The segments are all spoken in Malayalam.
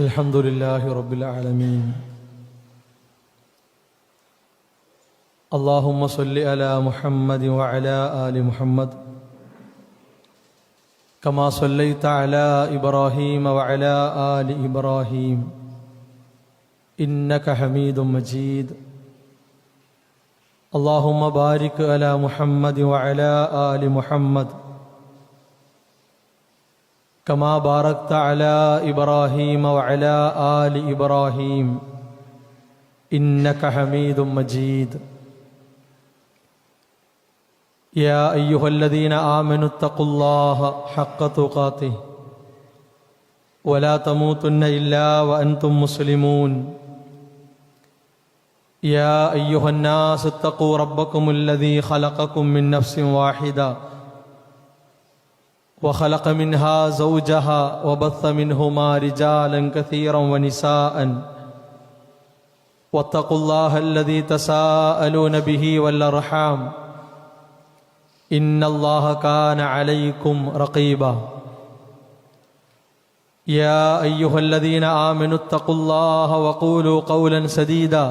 الحمد لله رب العالمين. اللهم صل على محمد وعلى آل محمد كما صليت على إبراهيم وعلى آل إبراهيم إنك حميد مجيد. اللهم بارك على محمد وعلى آل محمد كما باركت على إبراهيم وعلى آل إبراهيم إنك حميد مجيد. يا أيها الذين آمنوا اتقوا الله حق تقاته ولا تموتن إلا وأنتم مسلمون. يا أيها الناس اتقوا ربكم الذي خلقكم من نفس واحدة وخلق منها زوجها وبث منهما رجالا كثيرا ونساء واتقوا الله الذي تساءلون به والأرحام إن الله كان عليكم رقيبا. يا أيها الذين آمنوا اتقوا الله وقولوا قولا سديدا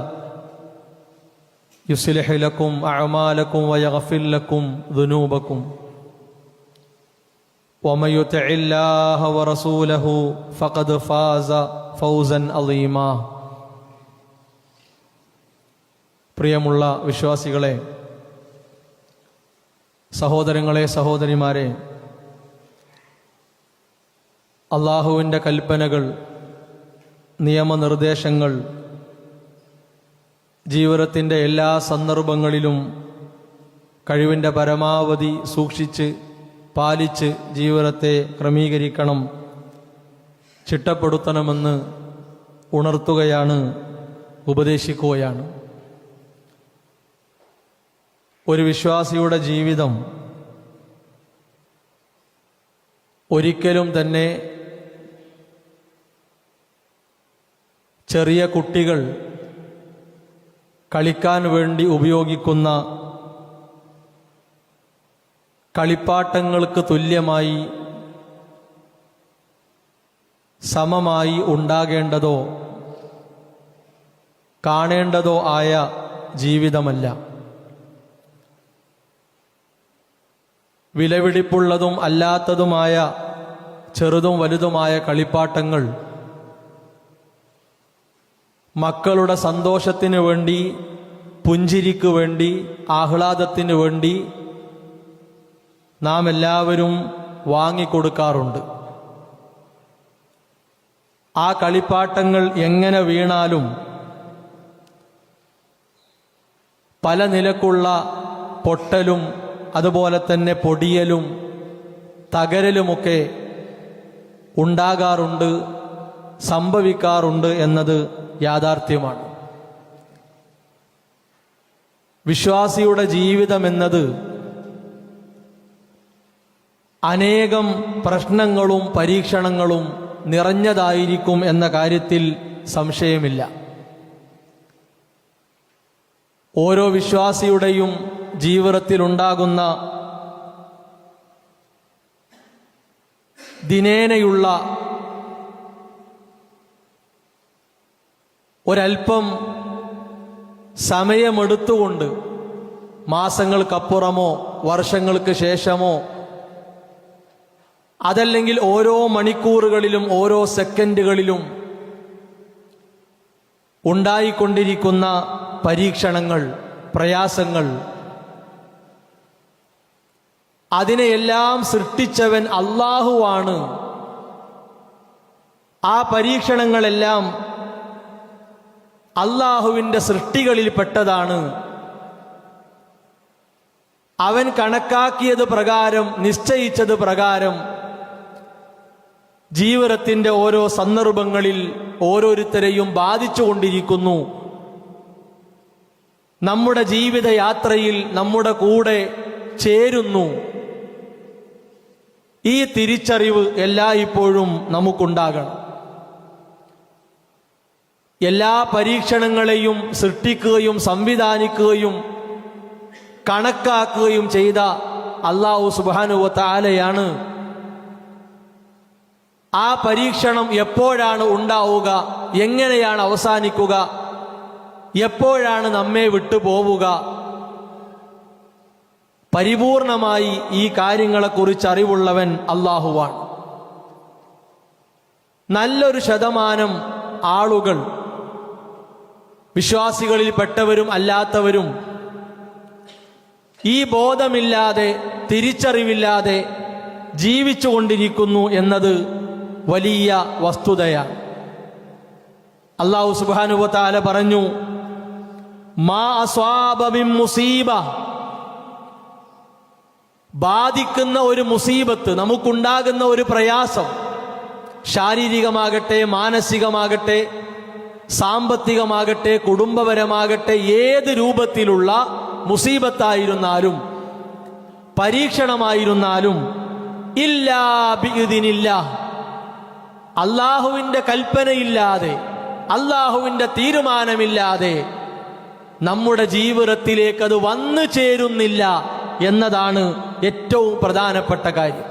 يصلح لكم أعمالكم ويغفر لكم ذنوبكم ومن يطع الله ورسوله فقد فاز فوزا عظيما. പ്രിയമുള്ള വിശ്വാസികളെ, സഹോദരങ്ങളെ, സഹോദരിമാരെ, അള്ളാഹുവിൻ്റെ കൽപ്പനകൾ, നിയമനിർദ്ദേശങ്ങൾ ജീവിതത്തിൻ്റെ എല്ലാ സന്ദർഭങ്ങളിലും കഴിവിൻ്റെ പരമാവധി സൂക്ഷിച്ച് പാലിച്ച് ജീവിതത്തെ ക്രമീകരിക്കണം, ചിട്ടപ്പെടുത്തണമെന്ന് ഉണർത്തുകയാണ്, ഉപദേശിക്കുകയാണ്. ഒരു വിശ്വാസിയുടെ ജീവിതം ഒരിക്കലും തന്നെ ചെറിയ കുട്ടികൾ കളിക്കാൻ വേണ്ടി ഉപയോഗിക്കുന്ന കളിപ്പാട്ടങ്ങൾക്ക് തുല്യമായി സമമായി ഉണ്ടാകേണ്ടതോ കാണേണ്ടതോ ആയ ജീവിതമല്ല. വിലപിടിപ്പുള്ളതും അല്ലാത്തതുമായ ചെറുതും വലുതുമായ കളിപ്പാട്ടങ്ങൾ മക്കളുടെ സന്തോഷത്തിന് വേണ്ടി, പുഞ്ചിരിക്ക് വേണ്ടി, ആഹ്ലാദത്തിന് വേണ്ടി നാം എല്ലാവരും വാങ്ങിക്കൊടുക്കാറുണ്ട്. ആ കളിപ്പാട്ടങ്ങൾ എങ്ങനെ വീണാലും പല നിലക്കുള്ള പൊട്ടലും അതുപോലെ തന്നെ പൊടിയലും തകരലുമൊക്കെ ഉണ്ടാകാറുണ്ട്, സംഭവിക്കാറുണ്ട് എന്നത് യാഥാർത്ഥ്യമാണ്. വിശ്വാസിയുടെ ജീവിതം എന്നത് അനേകം പ്രശ്നങ്ങളും പരീക്ഷണങ്ങളും നിറഞ്ഞതായിരിക്കും എന്ന കാര്യത്തിൽ സംശയമില്ല. ഓരോ വിശ്വാസിയുടെയും ജീവിതത്തിലുണ്ടാകുന്ന ദിനേനയുള്ള ഒരൽപ്പം സമയമെടുത്തുകൊണ്ട്, മാസങ്ങൾക്കപ്പുറമോ വർഷങ്ങൾക്ക് ശേഷമോ അതല്ലെങ്കിൽ ഓരോ മണിക്കൂറുകളിലും ഓരോ സെക്കൻഡുകളിലും ഉണ്ടായിക്കൊണ്ടിരിക്കുന്ന പരീക്ഷണങ്ങൾ, പ്രയാസങ്ങൾ, അതിനെയെല്ലാം സൃഷ്ടിച്ചവൻ അല്ലാഹുവാണ്. ആ പരീക്ഷണങ്ങളെല്ലാം അല്ലാഹുവിൻ്റെ സൃഷ്ടികളിൽപ്പെട്ടതാണ്. അവൻ കണക്കാക്കിയത് പ്രകാരം, നിശ്ചയിച്ചത് പ്രകാരം ജീവിതത്തിൻ്റെ ഓരോ സന്ദർഭങ്ങളിൽ ഓരോരുത്തരെയും ബാധിച്ചുകൊണ്ടിരിക്കുന്നു. നമ്മുടെ ജീവിതയാത്രയിൽ നമ്മുടെ കൂടെ ചേരുന്നു. ഈ തിരിച്ചറിവ് എല്ലായ്പ്പോഴും നമുക്കുണ്ടാകണം. എല്ലാ പരീക്ഷണങ്ങളെയും സൃഷ്ടിക്കുകയും സംവിധാനിക്കുകയും കണക്കാക്കുകയും ചെയ്ത അല്ലാഹു സുബ്ഹാനഹു വ തആലയാണ് ആ പരീക്ഷണം എപ്പോഴാണ് ഉണ്ടാവുക, എങ്ങനെയാണ് അവസാനിക്കുക, എപ്പോഴാണ് നമ്മെ വിട്ടുപോവുക, പരിപൂർണമായി ഈ കാര്യങ്ങളെക്കുറിച്ച് അറിവുള്ളവൻ അല്ലാഹുവാണ്. നല്ലൊരു ശതമാനം ആളുകൾ, വിശ്വാസികളിൽപ്പെട്ടവരും അല്ലാത്തവരും, ഈ ബോധമില്ലാതെ, തിരിച്ചറിവില്ലാതെ ജീവിച്ചുകൊണ്ടിരിക്കുന്നു എന്നത് വലിയ വസ്തുതയാണ്. അല്ലാഹു സുബ്ഹാനഹു വ തആല പറഞ്ഞു, മാ അസ്വാബ മിൻ മുസീബ, ബാധിക്കുന്ന ഒരു മുസീബത്ത്, നമുക്കുണ്ടാകുന്ന ഒരു പ്രയാസം, ശാരീരികമാകട്ടെ, മാനസികമാകട്ടെ, സാമ്പത്തികമാകട്ടെ, കുടുംബപരമാകട്ടെ, ഏത് രൂപത്തിലുള്ള മുസീബത്തായിരുന്നാലും പരീക്ഷണമായിരുന്നാലും ഇല്ലാ ബിഇദ്നില്ലാഹ്, അല്ലാഹുവിന്റെ കൽപ്പനയില്ലാതെ, അല്ലാഹുവിന്റെ തീരുമാനമില്ലാതെ നമ്മുടെ ജീവിതത്തിലേക്ക് അത് വന്നു ചേരുന്നില്ല എന്നതാണ് ഏറ്റവും പ്രധാനപ്പെട്ട കാര്യം.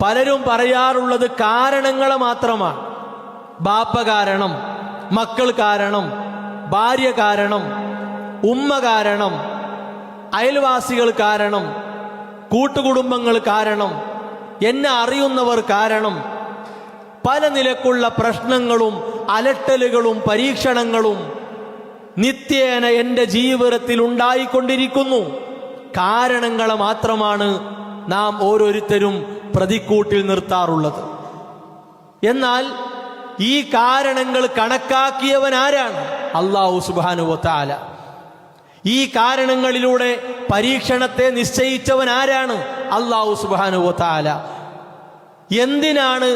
പലരും പറയാറുള്ളത് കാരണങ്ങൾ മാത്രമാണ്. ബാപ്പ കാരണം, മക്കൾ കാരണം, ഭാര്യ കാരണം, ഉമ്മ കാരണം, അയൽവാസികൾ കാരണം, കൂട്ടുകുടുംബങ്ങൾ കാരണം, എന്നെ അറിയുന്നവർ കാരണം, പല നിലക്കുള്ള പ്രശ്നങ്ങളും അലട്ടലുകളും പരീക്ഷണങ്ങളും നിത്യേന എൻ്റെ ജീവിതത്തിൽ ഉണ്ടായിക്കൊണ്ടിരിക്കുന്നു. കാരണങ്ങളെ മാത്രമാണ് നാം ഓരോരുത്തരും പ്രതിക്കൂട്ടിൽ നിർത്താറുള്ളത്. എന്നാൽ ഈ കാരണങ്ങൾ കണക്കാക്കിയവൻ ആരാണ്? അല്ലാഹു സുബ്ഹാനഹു വ തആല. ഈ കാരണങ്ങളിലൂടെ പരീക്ഷണത്തെ നിശ്ചയിച്ചവൻ ആരാണ്? അല്ലാഹു സുബ്ഹാനഹു വ തആല. എന്തിനാണ്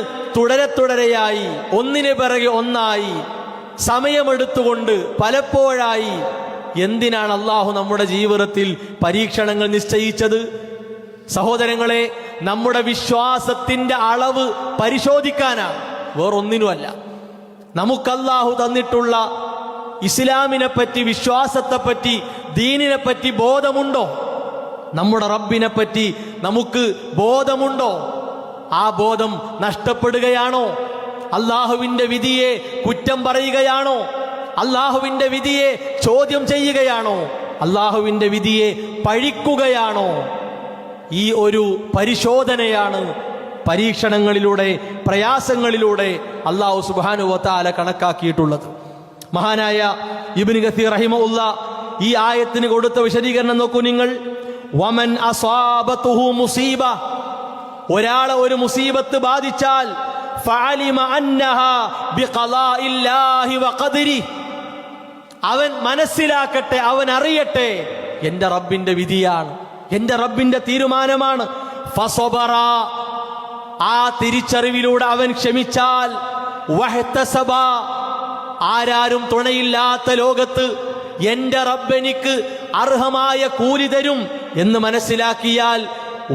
തുടരെയായി, ഒന്നിനു പിറകെ ഒന്നായി, സമയമെടുത്തുകൊണ്ട് പലപ്പോഴായി എന്തിനാണ് അല്ലാഹു നമ്മുടെ ജീവിതത്തിൽ പരീക്ഷണങ്ങൾ നിശ്ചയിച്ചത്? സഹോദരങ്ങളെ, നമ്മുടെ വിശ്വാസത്തിന്റെ അളവ് പരിശോധിക്കാനാണ്, വേറൊന്നിനുമല്ല. നമുക്ക് അല്ലാഹു തന്നിട്ടുള്ള ഇസ്ലാമിനെ പറ്റി, വിശ്വാസത്തെപ്പറ്റി, ദീനിനെ പറ്റി ബോധമുണ്ടോ? നമ്മുടെ റബ്ബിനെ പറ്റി നമുക്ക് ബോധമുണ്ടോ? ആ ബോധം നഷ്ടപ്പെടുകയാണോ? അല്ലാഹുവിന്റെ വിധിയെ കുറ്റം പറയുകയാണോ? അല്ലാഹുവിന്റെ വിധിയെ ചോദ്യം ചെയ്യുകയാണോ? അല്ലാഹുവിന്റെ വിധിയെ പഴിക്കുകയാണോ? ഈ ഒരു പരിശോധനയാണ് പരീക്ഷണങ്ങളിലൂടെ, പ്രയാസങ്ങളിലൂടെ അല്ലാഹു സുബ്ഹാനഹു വ തആല കണക്കാക്കിയിട്ടുള്ളത്. മഹാനായ ഇബ്നു കസീർ റഹിമഹുല്ലാ ഈ ആയത്തിന് കൊടുത്ത വിശദീകരണം നോക്കൂ നിങ്ങൾ. വമൻ അസാബതുഹു മുസീബ, ഒരാളെ ഒരു മുസീബത്ത് ബാധിച്ചാൽ ഫഅലിമ അന്നഹാ ബിഖളാഇല്ലാഹി വഖദരി, അവൻ മനസ്സിലാക്കട്ടെ, അവൻ അറിയട്ടെ, എൻ്റെ റബ്ബിന്റെ വിധിയാണ്, എൻ്റെ റബ്ബിന്റെ തീരുമാനമാണ്. ഫസബറ, ആ തിരിച്ചറിവിലൂടെ അവൻ ക്ഷമിച്ചാൽ, വഹ്തസബ, ആരാരും തുണയില്ലാത്ത ലോകത്ത് എൻ്റെ റബ്ബ് എനിക്ക് അർഹമായ കൂലി തരും എന്ന് മനസ്സിലാക്കിയാൽ,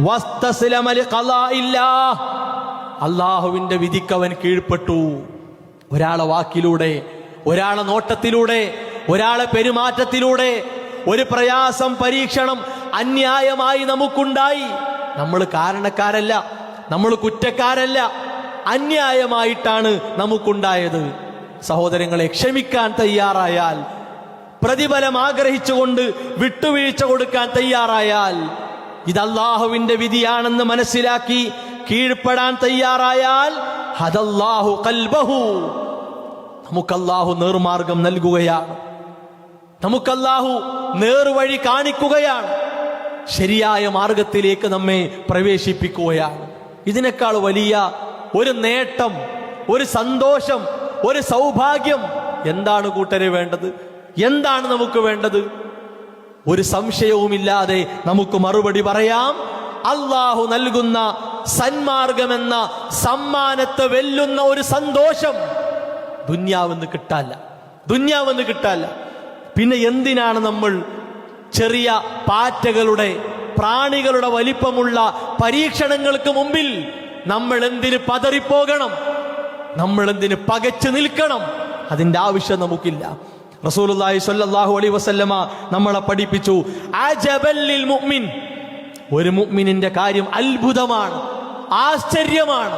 വസ്തസ്ലമ ലിഖളാഇല്ലാഹ്, അല്ലാഹുവിന്റെ വിധിക്കവൻ കീഴ്പ്പെട്ടു. ഒരാളെ വാക്കിലൂടെ, ഒരാളെ നോട്ടത്തിലൂടെ, ഒരാളെ പെരുമാറ്റത്തിലൂടെ ഒരു പ്രയാസം, പരീക്ഷണം അന്യായമായി നമുക്കുണ്ടായി, നമ്മൾ കാരണക്കാരല്ല, നമ്മൾ കുറ്റക്കാരല്ല, അന്യായമായിട്ടാണ് നമുക്കുണ്ടായത്. സഹോദരങ്ങളെ, ക്ഷമിക്കാൻ തയ്യാറായാൽ, പ്രതിഫലം ആഗ്രഹിച്ചുകൊണ്ട് വിട്ടുവീഴ്ച കൊടുക്കാൻ തയ്യാറായാൽ, ഇത് അല്ലാഹുവിന്റെ വിധിയാണെന്ന് മനസ്സിലാക്കി കീഴ്പ്പെടാൻ തയ്യാറായാൽ, ഹദല്ലാഹു ഖൽബഹു, നമുക്കല്ലാഹു നേർമാർഗം നൽകുകയാണ്, നമുക്കല്ലാഹു നേർവഴി കാണിക്കുകയാണ്, ശരിയായ മാർഗത്തിലേക്ക് നമ്മെ പ്രവേശിപ്പിക്കുകയാണ്. ഇതിനേക്കാൾ വലിയ ഒരു നേട്ടം, ഒരു സന്തോഷം, ഒരു സൗഭാഗ്യം എന്താണ് കൂട്ടരെ വേണ്ടത്? എന്താണ് നമുക്ക് വേണ്ടത്? ഒരു സംശയവുമില്ലാതെ നമുക്ക് മറുപടി പറയാം, അല്ലാഹു നൽകുന്ന സന്മാർഗമെന്ന സമ്മാനത്തെ വെല്ലുന്ന ഒരു സന്തോഷം ദുന്യാവെന്ന് കിട്ടാല്ല. പിന്നെ എന്തിനാണ് നമ്മൾ ചെറിയ പാറ്റകളുടെ, പ്രാണികളുടെ വലിപ്പമുള്ള പരീക്ഷണങ്ങൾക്ക് മുമ്പിൽ നമ്മൾ എന്തിന് പതറിപ്പോകണം? നമ്മൾ എന്തിന് പകച്ചു നിൽക്കണം? അതിന്റെ ആവശ്യം നമുക്കില്ല. റസൂലുള്ളാഹി സ്വല്ലല്ലാഹു അലൈഹി വസല്ലമ നമ്മളെ പഠിപ്പിച്ചു, അജബൽ ലിൽ മുഅ്മിൻ, ഒരു മുഅ്മിനിന്റെ കാര്യം അത്ഭുതമാണ്, ആശ്ചര്യമാണ്.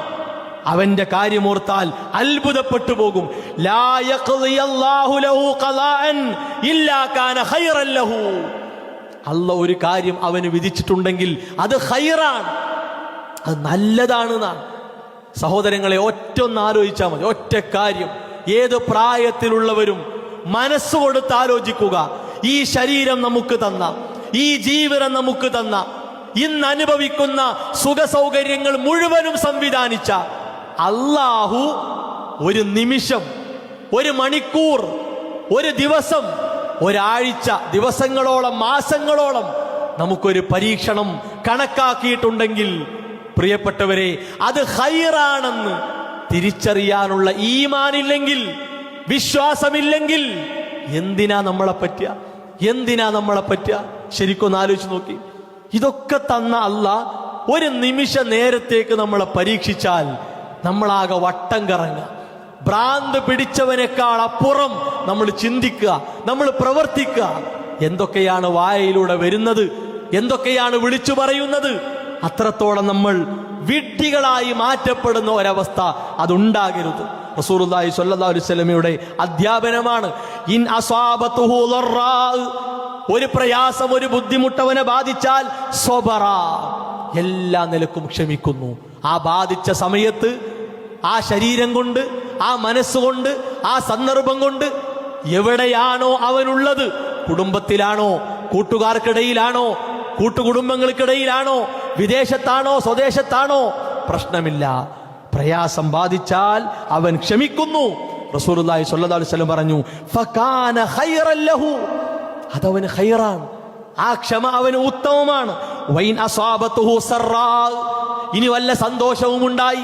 അവന്റെ കാര്യമോർത്താൽ അത്ഭുതപ്പെട്ടു പോകും. ലാ യഖ്ദിയല്ലാഹു ലഹു ഖളാഅൻ ഇല്ലാ കാന ഖൈറൻ ലഹു. അല്ലാഹു ഒരു കാര്യം അവന് വിധിച്ചിട്ടുണ്ടെങ്കിൽ അത് ഖൈറാണ്, അത് നല്ലതാണ്. സഹോദരങ്ങളെ, ഒറ്റൊന്ന് ആലോചിച്ചാൽ മതി. ഒറ്റ കാര്യം ഏത് പ്രായത്തിലുള്ളവരും മനസ്സുകൊടുത്ത് ആലോചിക്കുക. ഈ ശരീരം നമുക്ക് തന്ന, ഈ ജീവിതം നമുക്ക് തന്ന, ഇന്ന് അനുഭവിക്കുന്ന സുഖ സൗകര്യങ്ങൾ മുഴുവനും സംവിധാനിച്ച അല്ലാഹു ഒരു നിമിഷം, ഒരു മണിക്കൂർ, ഒരു ദിവസം, ഒരാഴ്ച, ദിവസങ്ങളോളം, മാസങ്ങളോളം നമുക്കൊരു പരീക്ഷണം കണക്കാക്കിയിട്ടുണ്ടെങ്കിൽ പ്രിയപ്പെട്ടവരെ, അത് ഖൈറാണെന്ന് തിരിച്ചറിയാനുള്ള ഈമാനില്ലെങ്കിൽ, വിശ്വാസമില്ലെങ്കിൽ എന്തിനാ നമ്മളെ പറ്റുക? എന്തിനാ നമ്മളെ പറ്റുക? ശരിക്കൊന്ന് ആലോചിച്ച് നോക്കി. ഇതൊക്കെ തന്ന അല്ലാഹ് ഒരു നിമിഷ നേരത്തേക്ക് നമ്മളെ പരീക്ഷിച്ചാൽ നമ്മളാകെ വട്ടം കറങ്ങുക. ഭ്രാന്ത് പിടിച്ചവനേക്കാൾ അപ്പുറം നമ്മൾ ചിന്തിക്കുക, നമ്മൾ പ്രവർത്തിക്കുക. എന്തൊക്കെയാണ് വായയിലൂടെ വരുന്നത്, എന്തൊക്കെയാണ് വിളിച്ചു പറയുന്നത്. അത്രത്തോളം നമ്മൾ വിഡ്ഢികളായി മാറ്റപ്പെടുന്ന ഒരവസ്ഥ അതുണ്ടാകരുത്. റസൂലുള്ളാഹി സ്വല്ലല്ലാഹു അലൈഹി വസല്ലമയുടെ അധ്യാപനമാണ്, ഇൻ അസാബതുഹു ദർറാ, ഒരു പ്രയാസം, ഒരു ബുദ്ധിമുട്ടവനെ ബാധിച്ചാൽ സ്വബറ, എല്ലാ നിലക്കും ക്ഷമിക്കുന്നു. ആ ബാധിച്ച സമയത്ത് ആ ശരീരം കൊണ്ട്, ആ മനസ്സുകൊണ്ട്, ആ സന്ദർഭം കൊണ്ട് എവിടെയാണോ അവനുള്ളത്, കുടുംബത്തിലാണോ, കൂട്ടുകാർക്കിടയിലാണോ, കൂട്ടുകുടുംബങ്ങൾക്കിടയിലാണോ, വിദേശത്താണോ, സ്വദേശത്താണോ, പ്രശ്നമില്ല. പ്രയാസം ബാധിച്ചാൽ അവൻ ക്ഷമിക്കുന്നു. റസൂലുള്ളാഹി സ്വല്ലല്ലാഹു അലൈഹി വസല്ലം പറഞ്ഞു, ഫകാന ഖൈറൻ ലഹു, അതവന് ഖൈറാണ്, ആ ക്ഷമ അവന് ഉത്തമമാണ്. വൈൻ അസാബതുഹു സറാ, ഇനി വല്ല സന്തോഷവും ഉണ്ടായി,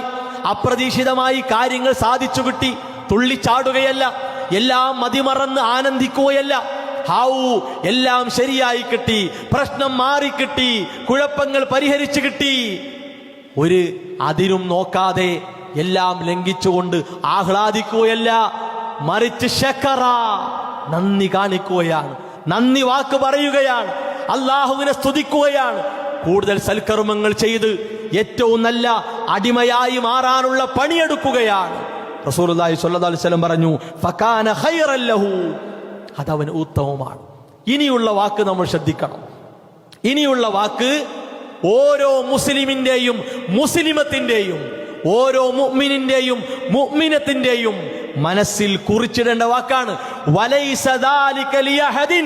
അപ്രതീക്ഷിതമായി കാര്യങ്ങൾ സാധിച്ചു കിട്ടി, തുള്ളിച്ചാടുകയല്ല, എല്ലാം മതിമറന്ന് ആനന്ദിക്കുകയല്ല. എല്ലാം ശരിയായി കിട്ടി, പ്രശ്നം മാറിക്കിട്ടി, കുഴപ്പങ്ങൾ പരിഹരിച്ചു കിട്ടി. ഒരു അതിരും നോക്കാതെ എല്ലാം ലംഘിച്ചുകൊണ്ട് ആഹ്ലാദിക്കുകയല്ല, മറിച്ച് ശക്കറ, നന്ദി കാണിക്കുകയാണ്, നന്ദി വാക്ക് പറയുകയാണ്, അള്ളാഹുവിനെ സ്തുതിക്കുകയാണ്, കൂടുതൽ സൽക്കർമ്മങ്ങൾ ചെയ്ത് ഏറ്റവും നല്ല അടിമയായി മാറാനുള്ള പണിയെടുക്കുകയാണ്. റസൂലുള്ളാഹി സ്വല്ലല്ലാഹു അലൈഹി വസല്ലം പറഞ്ഞു, ഫകാന ഖൈറൻ ലഹു, അതവന് ഉത്തമമാണ്. ഇനിയുള്ള വാക്ക് നമ്മൾ ശ്രദ്ധിക്കണം. ഇനിയുള്ള വാക്ക് ഓരോ മുസ്ലിമിന്റെയും മുസ്ലിമത്തിന്റെയും, ഓരോ മുഅ്മിനിന്റെയും മുഅ്മിനത്തിന്റെയും മനസ്സിൽ കുറിച്ചിടേണ്ട വാക്കാണ്. വലൈസ ദാലിക ലിയഹദിൻ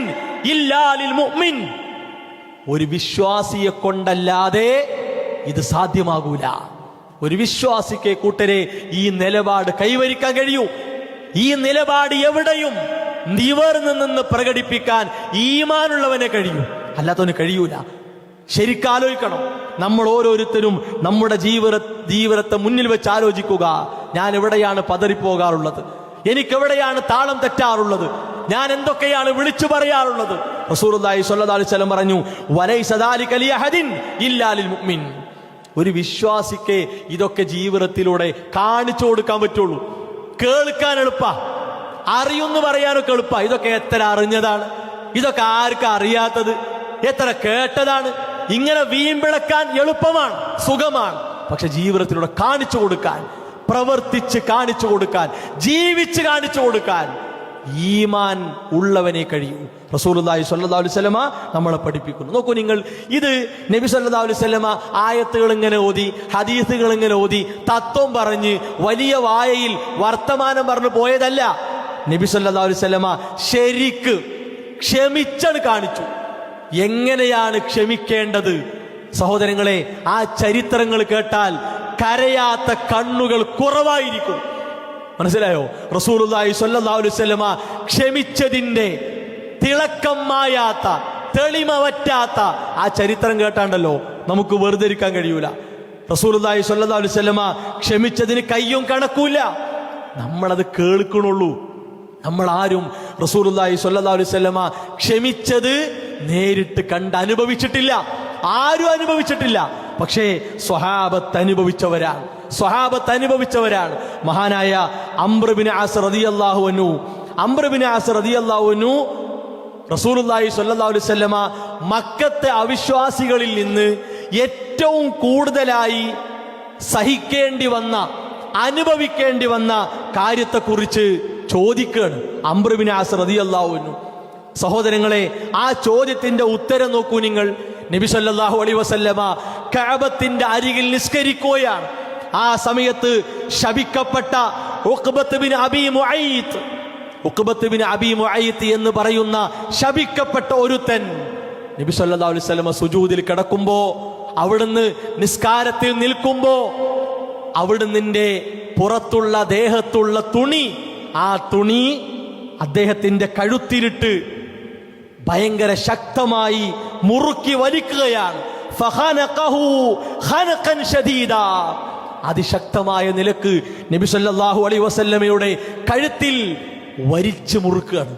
ഇല്ലാ ലിൽ മുഅ്മിൻ, ഒരു വിശ്വാസിയെ കൊണ്ടല്ലാതെ ഇത് സാധ്യമാകൂല. ഒരു വിശ്വാസിക്ക് കൂട്ടരെ ഈ നിലപാട് കൈവരിക്കാൻ കഴിയൂ. ഈ നിലപാട് എവിടെയും നിവർന്ന് നിന്ന് പ്രകടിപ്പിക്കാൻ ഈമാനുള്ളവനെ കഴിയൂ, അല്ലാത്തവന് കഴിയൂല. ശരിക്കാലോചിക്കണം. നമ്മൾ ഓരോരുത്തരും നമ്മുടെ ജീവിതത്തെ മുന്നിൽ വെച്ച് ആലോചിക്കുക. ഞാൻ എവിടെയാണ് പതറിപ്പോകാറുള്ളത്? എനിക്കെവിടെയാണ് താളം തെറ്റാറുള്ളത്? ഞാൻ എന്തൊക്കെയാണ് വിളിച്ചു പറയാറുള്ളത്? റസൂലുള്ളാഹി സ്വല്ലല്ലാഹു അലൈഹി വസല്ലം പറഞ്ഞു, വലൈസ ദാലിക ലിയഹദിൻ ഇല്ലാ ലിൽ മുഅ്മിൻ, ഒരു വിശ്വാസിക്ക് ഇതൊക്കെ ജീവിതത്തിലൂടെ കാണിച്ചു കൊടുക്കാൻ പറ്റുള്ളൂ. കേൾക്കാൻ എളുപ്പ, അറിയുന്നു പറയാനൊക്കെ എളുപ്പ. ഇതൊക്കെ എത്ര അറിഞ്ഞതാണ്, ഇതൊക്കെ ആർക്കും അറിയാത്തത്, എത്ര കേട്ടതാണ്. ഇങ്ങനെ വീമ്പിളക്കാൻ എളുപ്പമാണ്, സുഖമാണ്. പക്ഷെ ജീവിതത്തിലൂടെ കാണിച്ചു കൊടുക്കാൻ, പ്രവർത്തിച്ച് കാണിച്ചു കൊടുക്കാൻ, ജീവിച്ച് കാണിച്ചു കൊടുക്കാൻ ഈമാൻ ഉള്ളവനെ കഴിയൂ. റസൂലുള്ളാഹി സ്വല്ലല്ലാഹു അലൈഹി വസല്ലമ നമ്മളെ പഠിപ്പിക്കുന്നു. നോക്കൂ നിങ്ങൾ, ഇത് നബി സല്ലല്ലാഹു അലൈഹി വസല്ലമ ആയത്തുകൾ ഇങ്ങനെ ഓതി, ഹദീസുകൾ ഇങ്ങനെ ഓതി, തത്വം പറഞ്ഞ് വലിയ വായയിൽ വർത്തമാനം പറഞ്ഞു പോയതല്ല. നബി സല്ലല്ലാഹു അലൈഹി വസല്ലമ ശരിക്ക് ക്ഷമിച്ചാണ് കാണിച്ചു. എങ്ങനെയാണ് ക്ഷമിക്കേണ്ടത്? സഹോദരങ്ങളെ, ആ ചരിത്രങ്ങൾ കേട്ടാൽ കരയാത്ത കണ്ണുകൾ കുറവായിരിക്കും. മനസ്സിലായോ? റസൂലുള്ളാഹി സ്വല്ലല്ലാഹു അലൈഹി വസല്ലമ ക്ഷമിച്ചതിന്റെ തിളക്കം മായാത്ത, തെളിമ വറ്റാത്ത ആ ചരിത്രം കേട്ടാണ്ടല്ലോ നമുക്ക് വെറുതെ ഇരിക്കാൻ കഴിയൂല. റസൂലുള്ളാഹി സ്വല്ലല്ലാഹു അലൈഹി വസല്ലമ ക്ഷമിച്ചതിന് കയ്യും കണക്കൂല. നമ്മളത് കേൾക്കണുള്ളൂ. നമ്മൾ ആരും റസൂലുള്ളാഹി സ്വല്ലല്ലാഹു അലൈഹി വസല്ലമ ക്ഷമിച്ചത് നേരിട്ട് കണ്ട് അനുഭവിച്ചിട്ടില്ല, ആരും അനുഭവിച്ചിട്ടില്ല. പക്ഷേ സ്വഹാബത്ത് അനുഭവിച്ചവരാണ്, സ്വഹാബത്ത് അനുഭവിച്ചവരാണ്. മഹാനായ അംർ ഇബ്നു ആസ് റളിയല്ലാഹു അൻഹു, അംർ ഇബ്നു ആസ് റളിയല്ലാഹു അൻഹു റസൂലുള്ളാഹി സ്വല്ലല്ലാഹു അലൈഹി വസല്ലമ മക്കത്തെ അവിശ്വാസികളിൽ നിന്ന് ഏറ്റവും കൂടുതലായി സഹിക്കേണ്ടി വന്ന, അനുഭവിക്കേണ്ടി വന്ന കാര്യത്തെക്കുറിച്ച് ചോദിക്കുകയാണ് അംർ ഇബ്നു ആസ് റളിയല്ലാഹു അൻഹു. സഹോദരങ്ങളെ, ആ ചോദ്യത്തിന്റെ ഉത്തരം നോക്കൂ നിങ്ങൾ. നബി സല്ലല്ലാഹു അലൈഹി വസല്ലമ കഅബത്തിന്റെ അരികിൽ നിസ്കരിക്കുകയാണ്. ആ സമയത്ത് ശപിക്കപ്പെട്ട ഉഖ്ബത്ത് ബിൻ അബീ മുഅയ്ത്ത് എന്ന് പറയുന്ന ശപിക്കപ്പെട്ട ഒരുത്തൻ നബി സല്ലല്ലാഹു അലൈഹി വസല്ലമ സുജൂദിൽ കിടക്കുമ്പോ, അവിടുന്ന് നിസ്കാരത്തിൽ നിൽക്കുമ്പോ, അവിടുന്നിന്റെ പുറത്തുള്ള ദേഹത്തുള്ള തുണി, ആ തുണി അദ്ദേഹത്തിന്റെ കഴുത്തിലിട്ട് ഭയങ്കര ശക്തമായി മുറുക്കി വലിക്കുകയാണ്. ഫഖനഖഹു ഖനഖൻ ശദീദാ, അതിശക്തമായ നിലക്ക് നബി സല്ലല്ലാഹു അലൈഹി വസല്ലമയുടെ കഴുത്തിൽ വലിച്ചു മുറുക്കുകയാണ്.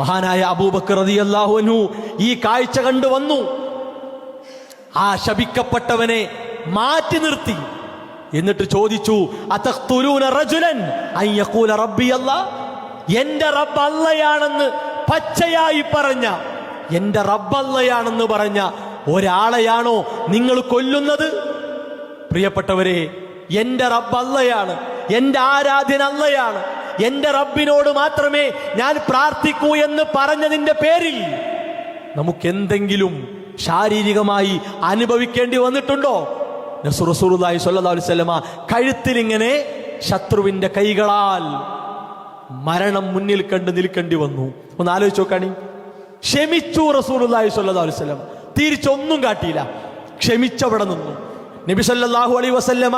മഹാനായ അബൂബക്കർ റളിയല്ലാഹു അൻഹു ഈ കാഴ്ച കണ്ടു വന്നു. ആ ശപിക്കപ്പെട്ടവനെ മാറ്റി നിർത്തി. എന്നിട്ട് ചോദിച്ചു, അതഖ്തുലൂന റജുലൻ അൻ യഖൂല റബ്ബി അല്ലാഹ്, എന്റെ റബ്ബ് അല്ലാഹയാണെന്ന് പച്ചയായി പറഞ്ഞ, എന്റെ റബ്ബ് അല്ലാഹയാണെന്ന് പറഞ്ഞ ഒരാളെയാണോ നിങ്ങൾ കൊല്ലുന്നത്? പ്രിയപ്പെട്ടവരെ, എന്റെ റബ്ബ് അല്ലാഹയാണ്, എന്റെ ആരാധ്യൻ അല്ലാഹയാണ്, എന്റെ റബ്ബിനോട് മാത്രമേ ഞാൻ പ്രാർത്ഥിക്കൂ എന്ന് പറഞ്ഞതിന്റെ പേരിൽ നമുക്കെന്തെങ്കിലും ശാരീരികമായി അനുഭവിക്കേണ്ടി വന്നിട്ടുണ്ടോ? റസൂലുള്ളാഹി സ്വല്ലല്ലാഹു അലൈഹി വസല്ലമ കഴുത്തിൽ ഇങ്ങനെ ശത്രുവിന്റെ കൈകളാൽ മരണം മുന്നിൽ കണ്ട് നിൽക്കേണ്ടി വന്നു. ഒന്ന് ആലോചിച്ച് നോക്കാണി. ക്ഷമിച്ചു റസൂലുള്ളാഹി സ്വല്ലല്ലാഹു അലൈഹി വസല്ലമ, തിരിച്ചൊന്നും കാട്ടിയില്ല, ക്ഷമിച്ചവിടെ നിന്നു. നബി സല്ലല്ലാഹു അലൈഹി വസല്ലമ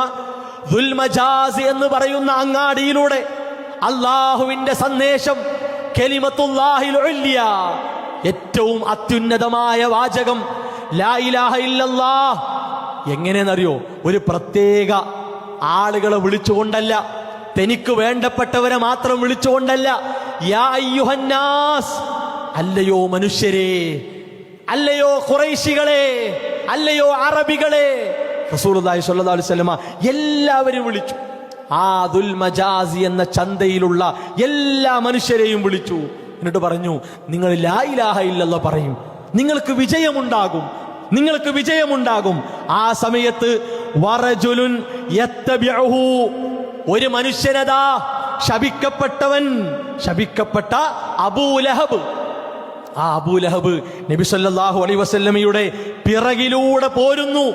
ദുൽ മജാസ് എന്ന് പറയുന്ന അങ്ങാടിയിലൂടെ അല്ലാഹുവിന്റെ സന്ദേശം, കലിമത്തുല്ലാഹിൽ ഉല്യ, ഏറ്റവും അത്യുന്നതമായ വാചകം ലാ ഇലാഹ ഇല്ലല്ലാഹ്, എങ്ങനെയെന്നറിയോ? ഒരു പ്രത്യേക ആളുകളെ വിളിച്ചുകൊണ്ടല്ല, തനിക്ക് വേണ്ടപ്പെട്ടവരെ മാത്രം വിളിച്ചുകൊണ്ടല്ല. യാ അയ്യുഹന്നാസ്, അല്ലയോ മനുഷ്യരെ, അല്ലയോ ഖുറൈശികളെ, അല്ലയോ അറബികളെ, റസൂലുള്ളാഹി സ്വല്ലല്ലാഹു അലൈഹി വസല്ലമ എല്ലാവരും വിളിച്ചു. ആ ദുൽ മജാസി എന്ന ചന്തയിലുള്ള എല്ലാ മനുഷ്യരെയും വിളിച്ചു. എന്നിട്ട് പറഞ്ഞു, നിങ്ങൾ ലാ ഇലാഹ ഇല്ലല്ലാഹ് പറയും, നിങ്ങൾക്ക് വിജയമുണ്ടാകും, നിങ്ങൾക്ക് വിജയമുണ്ടാകും. ആ സമയത്ത് വറജുലുൻ യത്തബിഉഹു, ഒരു മനുഷ്യനതാ, ശപിക്കപ്പെട്ടവൻ, ശപിക്കപ്പെട്ട അബൂലഹബ്. ആ അബൂലഹബ് നബി സല്ലല്ലാഹു അലൈഹി വസല്ലമയുടെ പിറകിലൂടെ പോരുന്നു.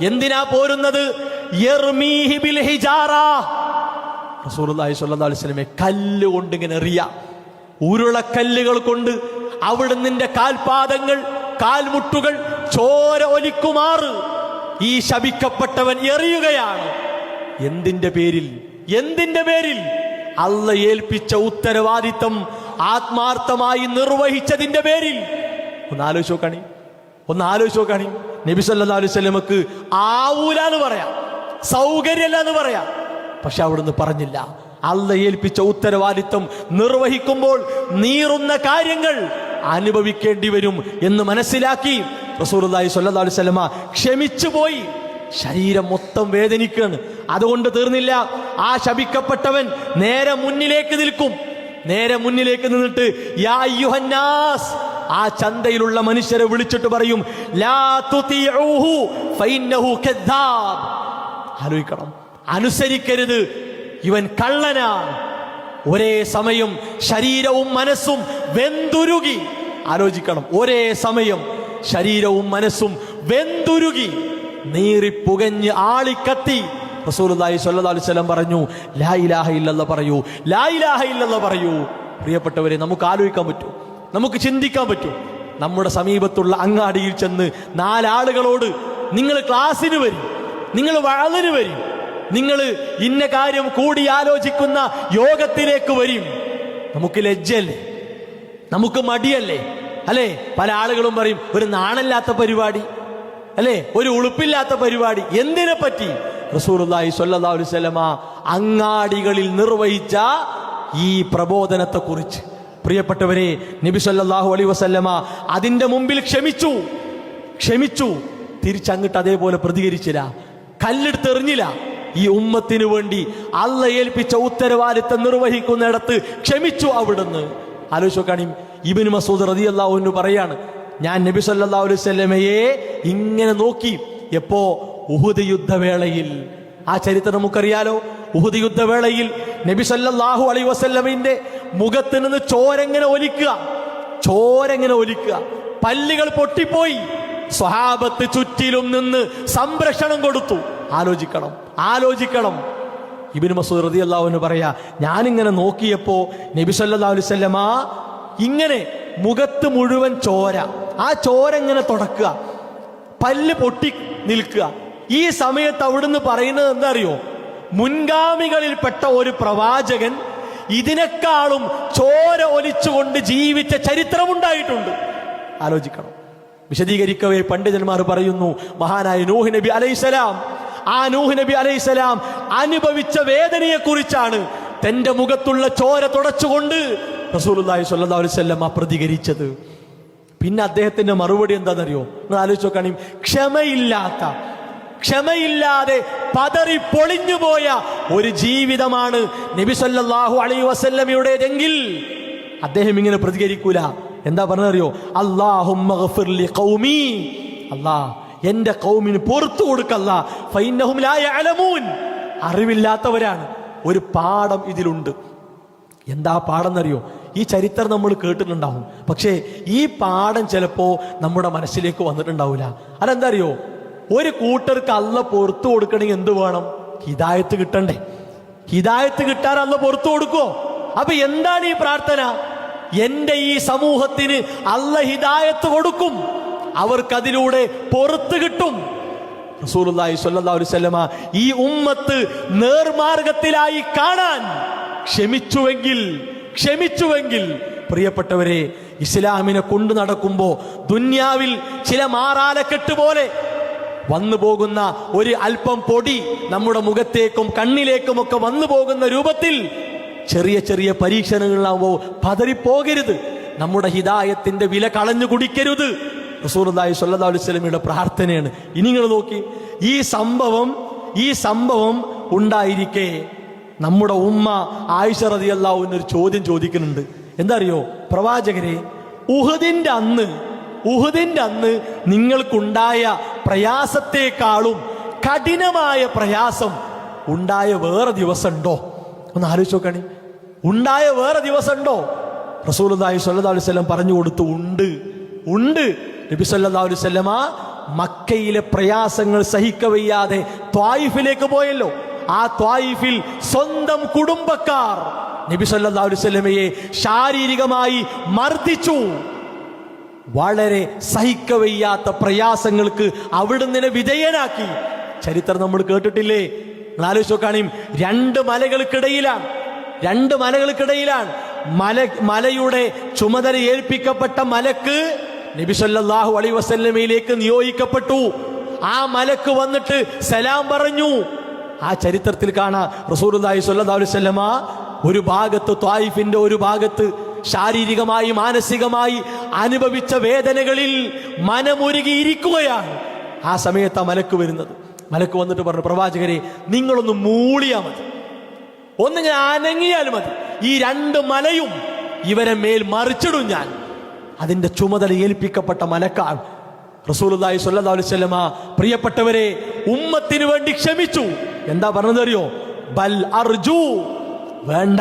എന്തിനാ പോരുന്നത്? യർമീഹി ബിൽ ഹിജാറ, റസൂലുള്ളാഹി സ്വല്ലല്ലാഹു അലൈഹി വസല്ലമയെ കല്ല് കൊണ്ട് ഇങ്ങനെ എറിയാ, ഉരുളക്കല്ലുകൾ കൊണ്ട് അവിടുന്ന് കാൽപാദങ്ങൾ, കാൽമുട്ടുകൾ ചോര ഒലിക്കുമാറ് ഈ ശപിക്കപ്പെട്ടവൻ എറിയുകയാണ്. എന്തിന്റെ പേരിൽ? എന്തിന്റെ പേരിൽ? അല്ലാഹ് ഏൽപ്പിച്ച ഉത്തരവാദിത്തം ആത്മാർത്ഥമായി നിർവഹിച്ചതിന്റെ പേരിൽ. ഒന്ന് ആലോചിച്ച് നോക്കാണി, ഒന്ന് ആലോചിച്ച് നോക്കാണി. നബി സല്ലല്ലാഹു അലൈഹി വസല്ലമക്ക് ആവൂലാന്ന് പറയാം, സൗകര്യല്ല എന്ന് പറയാം, പക്ഷെ അവിടുന്ന് പറഞ്ഞില്ല. അല്ലാഹ് ഏൽപ്പിച്ച ഉത്തരവാദിത്തം നിർവഹിക്കുമ്പോൾ നീറുന്ന കാര്യങ്ങൾ അനുഭവിക്കേണ്ടി വരും എന്ന് മനസ്സിലാക്കി റസൂലുള്ളാഹി സ്വല്ലല്ലാഹു അലൈഹി വസല്ലമ ക്ഷമിച്ചു പോയി. ശരീരം മൊത്തം വേദനിക്കുകയാണ്. അതുകൊണ്ട് തീർന്നില്ല. ആ ശപിക്കപ്പെട്ടവൻ നേരെ മുന്നിലേക്ക് നിൽക്കും. നേരെ മുന്നിലേക്ക് നിന്നിട്ട് യാ അയ്യുഹന്നാസ്, ആ ചന്തയിലുള്ള മനുഷ്യരെ വിളിച്ചിട്ട് പറയും, ലാ തുതിഉഹു ഫഇന്നഹു കദ്ദാബ്. ആലോചിക്കണം, അനുസരിക്കരുത്, ഇവൻ കള്ളനാണ്. ഒരേ സമയം ശരീരവും മനസ്സും വെന്തുരുകി. ആലോചിക്കണം, ഒരേ സമയം ശരീരവും മനസ്സും വെന്തുരുകി, നീറിപ്പുകഞ്ഞ് ആളിക്കത്തി. റസൂലുള്ളാഹി സ്വല്ലല്ലാഹു അലൈഹി വസല്ലം പറഞ്ഞു, ലാ ഇലാഹ ഇല്ലല്ലാഹ് പറയൂ, ലാ ഇലാഹ ഇല്ലല്ലാഹ് പറയൂ. പ്രിയപ്പെട്ടവരെ, നമുക്ക് ആലോചിക്കാൻ പറ്റൂ, നമുക്ക് ചിന്തിക്കാൻ പറ്റൂ. നമ്മുടെ സമീപത്തുള്ള അങ്ങാടിയിൽ ചെന്ന് നാലാളുകളോട് നിങ്ങൾ ക്ലാസ്സിന് വരും, നിങ്ങൾ വഅലിന് വരും, നിങ്ങൾ ഇന്ന കാര്യം കൂടി ആലോചിക്കുന്ന യോഗത്തിലേക്ക് വരും. നമുക്ക് ലജ്ജയല്ലേ, നമുക്ക് മടിയല്ലേ, അല്ലേ? പല ആളുകളും പറയും, ഒരു നാണല്ലാത്ത പരിപാടി, അല്ലേ, ഒരു ഉളുപ്പില്ലാത്ത പരിപാടി. എന്തിനെ പറ്റി? റസൂലുള്ളാഹി സ്വല്ലല്ലാഹു അലൈഹി വസല്ലമ അങ്ങാടികളിൽ നിർവഹിച്ച ഈ പ്രബോധനത്തെ കുറിച്ച്. പ്രിയപ്പെട്ടവരെ, നബി സല്ലല്ലാഹു അലൈഹി വസല്ലമ അതിന്റെ മുമ്പിൽ ക്ഷമിച്ചു. തിരിച്ചങ്ങോട്ട് അതേപോലെ പ്രതികരിച്ചില്ല, കല്ലെടുത്തെറിഞ്ഞില്ല. ഈ ഉമ്മത്തിനു വേണ്ടി അല്ലാഹ് ഏൽപ്പിച്ച ഉത്തരവാദിത്തം നിർവഹിക്കുന്നിടത്ത് ക്ഷമിച്ചു അവിടുന്ന്. ആലോചിച്ച് നോക്കാണി. ഇബ്നു മസ്ഊദ് റളിയല്ലാഹു അൻഹു പറയാണ്, ഞാൻ നബി സല്ലല്ലാഹു അലൈഹി വസല്ലമയെ ഇങ്ങനെ നോക്കി. എപ്പോ? ഉഹുദ് യുദ്ധവേളയിൽ ആ ചരിത്രം നമുക്കറിയാലോ. ഉഹുദ് യുദ്ധവേളയിൽ നബി സല്ലല്ലാഹു അലൈഹി വസല്ലമിന്റെ മുഖത്ത് നിന്ന് ചോരങ്ങനെ ഒലിക്കുക, പല്ലുകൾ പൊട്ടിപ്പോയി. സ്വഹാബത്ത് ചുറ്റിലും നിന്ന് സംരക്ഷണം കൊടുത്തു. ആലോചിക്കണം. ഇബ്നു മസ്ഊദ് റളിയല്ലാഹു അൻഹു പറയാ, ഞാനിങ്ങനെ നോക്കിയപ്പോ നബി സല്ലല്ലാഹു അലൈഹി വസല്ലമ ഇങ്ങനെ മുഖത്ത് മുഴുവൻ ചോര, ആ ചോര ഇങ്ങനെ തുടക്കുക, പല്ല് പൊട്ടി നിൽക്കുക. ഈ സമയത്ത് അവിടുന്ന് പറയുന്നത് എന്താ അറിയോ? മുൻഗാമികളിൽപ്പെട്ട ഒരു പ്രവാചകൻ ഇതിനേക്കാളും ചോര ഒലിച്ചുകൊണ്ട് ജീവിച്ച ചരിത്രമുണ്ടായിട്ടുണ്ട്. ആലോചിക്കണം. വിശദീകരിക്കവേ പണ്ഡിതന്മാർ പറയുന്നു, മഹാനായ നൂഹ് നബി അലൈഹിസ്സലാം, ആ നൂഹ് നബി അലൈഹിസ്സലാം അനുഭവിച്ച വേദനയെ കുറിച്ചാണ് തന്റെ മുഖത്തുള്ള ചോര തുടച്ചുകൊണ്ട് റസൂലുള്ളാഹി സ്വല്ലല്ലാഹു അലൈഹി വസല്ലം പ്രതികരിച്ചത്. പിന്നെ അദ്ദേഹത്തിന്റെ മറുപടി എന്താണെന്നറിയോ? നിങ്ങൾ ആലോചിച്ച് നോക്കുകയാണെങ്കിൽ, ക്ഷമയില്ലാതെ പതറി പൊളിഞ്ഞുപോയ ഒരു ജീവിതമാണ് നബി സല്ലല്ലാഹു അലൈഹി വസല്ലമയുടേതെങ്കിൽ അദ്ദേഹം ഇങ്ങനെ പ്രതികരിക്കൂല. എന്താ പറഞ്ഞറിയോ? അല്ലാഹുമ്മ ഗ്ഫിർ ലി ഖൗമി, അല്ലാഹ് എന്റെ ഖൗമിന് പുറത്തു കൊടുക്കല്ല, ഫഇന്നഹും ലാ യഅലമൂൻ, അറിവില്ലാത്തവരാണ്. ഒരു പാഠം ഇതിലുണ്ട്. എന്താ പാഠം എന്നറിയോ? ഈ ചരിത്രം നമ്മൾ കേട്ടിട്ടുണ്ടാവും, പക്ഷേ ഈ പാഠം ചിലപ്പോ നമ്മുടെ മനസ്സിലേക്ക് വന്നിട്ടുണ്ടാവില്ല. അതെന്താ അറിയോ? ഒരു കൂട്ടർക്ക് അല്ല പുറത്തു കൊടുക്കണമെങ്കിൽ എന്ത് വേണം? ഹിദായത്ത് കിട്ടണ്ടേ? ഹിദായത്ത് കിട്ടാൻ അല്ല പുറത്തു കൊടുക്കുവോ? അപ്പൊ എന്താണ് ഈ പ്രാർത്ഥന? എന്റെ ഈ സമൂഹത്തിന് അല്ല ഹിദായത്ത് കൊടുക്കും, അവർക്കതിലൂടെ പുറത്ത് കിട്ടും. റസൂലുള്ളാഹി സ്വല്ലല്ലാഹു അലൈഹി വസല്ലമ ഈ ഉമ്മത്ത് നേർമാർഗത്തിലായി കാണാൻ ക്ഷമിച്ചുവെങ്കിൽ പ്രിയപ്പെട്ടവരെ, ഇസ്ലാമിനെ കൊണ്ടു നടക്കുമ്പോ ദുന്യാവിൽ ചില മാറാലക്കെട്ട് പോലെ വന്നു പോകുന്ന ഒരു അല്പം പൊടി നമ്മുടെ മുഖത്തേക്കും കണ്ണിലേക്കും ഒക്കെ വന്നു പോകുന്ന രൂപത്തിൽ ചെറിയ ചെറിയ പരീക്ഷണങ്ങളാവുമ്പോൾ പതറിപ്പോകരുത്. നമ്മുടെ ഹിദായത്തിന്റെ വില കളഞ്ഞു കുടിക്കരുത്. റസൂലുള്ളാഹി സ്വല്ലല്ലാഹു അലൈഹി വസല്ലമയുടെ പ്രാർത്ഥനയാണ്. ഇനി നിങ്ങൾ നോക്കി, ഈ സംഭവം ഉണ്ടായിരിക്കെ നമ്മുടെ ഉമ്മ ആയിഷ റളിയല്ലാഹു അൻഹ ഒരു ചോദ്യം ചോദിക്കുന്നുണ്ട്. എന്താ അറിയോ? പ്രവാചകരെ, ഉഹദിന്റെ അന്ന് നിങ്ങൾക്കുണ്ടായ പ്രയാസത്തെക്കാളും കഠിനമായ പ്രയാസം ഉണ്ടായ വേറെ ദിവസമുണ്ടോ? ഒന്ന് ആലോചിച്ച് നോക്കണേ. ഉണ്ടായ വേറെ ദിവസമുണ്ടോ? റസൂലുള്ളാഹി സ്വല്ലല്ലാഹു അലൈഹി വസല്ലം പറഞ്ഞു കൊടുത്തു, ഉണ്ട്. നബി സല്ലല്ലാഹു അലൈഹി വസല്ലമ മക്കയിലെ പ്രയാസങ്ങൾ സഹിക്കവയ്യാതെ ത്വായിഫിലേക്ക് പോയല്ലോ. ആ ത്വായിഫിൽ സ്വന്തം കുടുംബക്കാർ നബി സല്ലല്ലാഹു അലൈഹി വസല്ലമയെ ശാരീരികമായി മർദ്ദിച്ചു. വളരെ സഹിക്കവയ്യാത്ത പ്രയാസങ്ങൾക്ക് അവിടുന്ന് വിധേയനാക്കി. ചരിത്രം നമ്മൾ കേട്ടിട്ടില്ലേ? ആലോചിച്ച് നോക്കുകയാണെങ്കിൽ രണ്ട് മലകൾക്കിടയിലാണ് മലയുടെ ചുമതല ഏൽപ്പിക്കപ്പെട്ട മലക്ക് നബി സല്ലല്ലാഹു അലൈഹി വസല്ലമയിലേക്ക് നിയോഗിക്കപ്പെട്ടു. ആ മലക്ക് വന്നിട്ട് സലാം പറഞ്ഞു. ആ ചരിത്രത്തിൽ കാണാം, റസൂലുള്ളാഹി സ്വല്ലല്ലാഹു അലൈഹി വസല്ലമ ഒരു ഭാഗത്ത്, ത്വായിഫിന്റെ ഒരു ഭാഗത്ത് ശാരീരികമായി മാനസികമായി അനുഭവിച്ച വേദനകളിൽ മനമുരുകിയിരിക്കുകയാണ്. ആ സമയത്ത് ആ മലക്ക് വന്നിട്ട് പറഞ്ഞു, പ്രവാചകരെ, നിങ്ങളൊന്ന് മൂളിയാൽ മതി, ഒന്ന് ഞാൻ അനങ്ങിയാൽ മതി, ഈ രണ്ട് മലയും ഇവരെ മേൽ മറിച്ചിടും ഞാൻ. അതിന്റെ ചുമതല ഏൽപ്പിക്കപ്പെട്ട മലക്കാണ് റസൂലുള്ളാഹി സ്വല്ലല്ലാഹു അലൈഹി വസല്ലമ. പ്രിയപ്പെട്ടവരെ, ഉമ്മത്തിന് വേണ്ടി ക്ഷമിച്ചു. എന്താ പറഞ്ഞതറിയോ? ബൽ അർജു, വേണ്ട,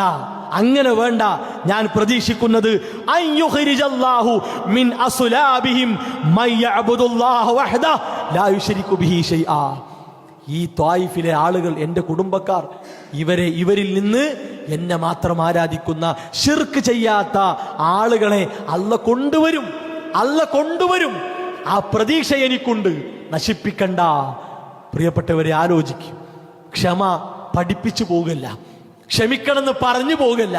അങ്ങനെ വേണ്ട, ഞാൻ പ്രതീക്ഷിക്കുന്നത് അയ്യുഖ്രിജല്ലാഹു മിൻ അസ്ലാബിഹിം മയ്യഅബ്ദുല്ലാഹ വഹദഹു ലാ യുശ്രികു ബിഹി ശൈആ. ഈ ത്വായിഫിലെ ആളുകൾ, എൻ്റെ കുടുംബക്കാർ, ഇവരിൽ നിന്ന് എന്നെ മാത്രം ആരാധിക്കുന്ന, ശിർക്ക് ചെയ്യാത്ത ആളുകളെ അല്ല കൊണ്ടുവരും. ആ പ്രതീക്ഷ എനിക്കുണ്ട്, നശിപ്പിക്കണ്ട. പ്രിയപ്പെട്ടവരെ, ആലോചിക്കും. ക്ഷമ പഠിപ്പിച്ചു പോകല്ല, ക്ഷമിക്കണമെന്ന് പറഞ്ഞു പോകല്ല,